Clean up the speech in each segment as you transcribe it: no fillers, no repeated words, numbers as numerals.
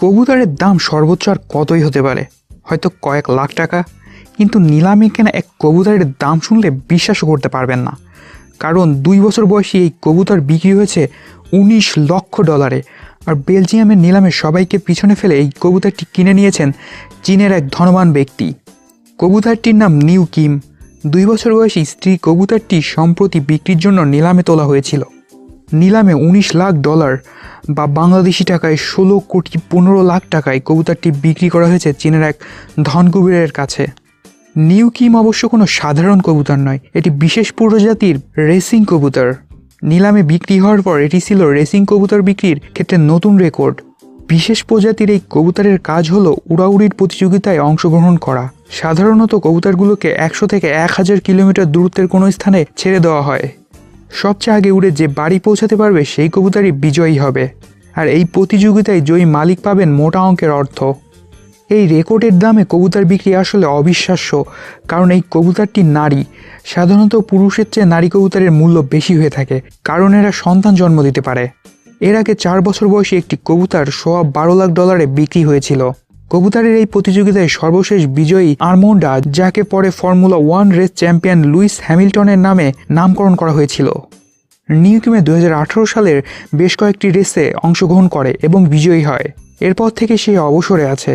কবুতরের দাম সর্বোচ্চ আর কতই হতে পারে, হয়তো কয়েক লাখ টাকা। কিন্তু নিলামে কেনা এক কবুতরের দাম শুনলে বিশ্বাসও করতে পারবেন না, কারণ 2 বছর বয়সী এই কবুতর বিক্রি হয়েছে $19 লক্ষ। আর বেলজিয়ামের নিলামে সবাইকে পিছনে ফেলে এই কবুতরটি কিনে নিয়েছেন চীনের এক ধনবান ব্যক্তি। কবুতরটির নাম নিউ কিম। 2 বছর বয়সী স্ত্রী কবুতরটি সম্প্রতি বিক্রির জন্য নিলামে তোলা হয়েছিল। নিলামে $19 লাখ বা বাংলাদেশি টাকায় 16,15,00,000 টাকায় কবুতরটি বিক্রি করা হয়েছে চীনের এক ধনকুবেরের কাছে। নিউ কিম অবশ্য কোনো সাধারণ কবুতর নয়, এটি বিশেষ প্রজাতির রেসিং কবুতর। নিলামে বিক্রি হওয়ার পর এটি ছিল রেসিং কবুতর বিক্রির ক্ষেত্রে নতুন রেকর্ড। বিশেষ প্রজাতির এই কবুতরের কাজ হলো উড়াউড়ির প্রতিযোগিতায় অংশগ্রহণ করা। সাধারণত কবুতরগুলোকে 100 থেকে 1000 কিলোমিটার দূরত্বের কোনো স্থানে ছেড়ে দেওয়া হয়। সবচেয়ে আগে উড়ে যে বাড়ি পৌঁছাতে পারবে সেই কবুতরই বিজয়ী হবে, আর এই প্রতিযোগিতায় জয়ী মালিক পাবেন মোটা অঙ্কের অর্থ। এই রেকর্ডের দামে কবুতর বিক্রি আসলে অবিশ্বাস্য, কারণ এই কবুতরটি নারী। সাধারণত পুরুষের চেয়ে নারী কবুতরের মূল্য বেশি হয়ে থাকে, কারণ এরা সন্তান জন্ম দিতে পারে। এর আগে 4 বছর বয়সী একটি কবুতর $12 লাখ বিক্রি হয়েছিল। কবুতরের এই প্রতিযোগিতায় সর্বশেষ বিজয়ী আরমোন্ডা, যাকে পরে ফর্মুলা 1 রেস চ্যাম্পিয়ন লুইস হ্যামিল্টনের নামে নামকরণ করা হয়েছিল। নিউ কিমে 2018 সালের বেশ কয়েকটি রেসে অংশগ্রহণ করে এবং বিজয়ী হয়। এরপর থেকে সে অবসরে আছে।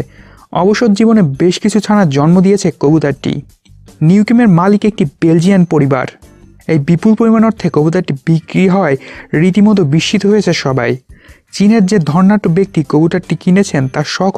অবসর জীবনে বেশ কিছু ছানার জন্ম দিয়েছে কবুতরটি। নিউ কিমের মালিক একটি বেলজিয়ান পরিবার। এই বিপুল পরিমাণ অর্থে কবুতরটি বিক্রি হয় রীতিমতো বিস্মিত হয়েছে সবাই। চীনের যে ধনাঢ্য ব্যক্তি কবুতরটি কিনেছেন তার শখ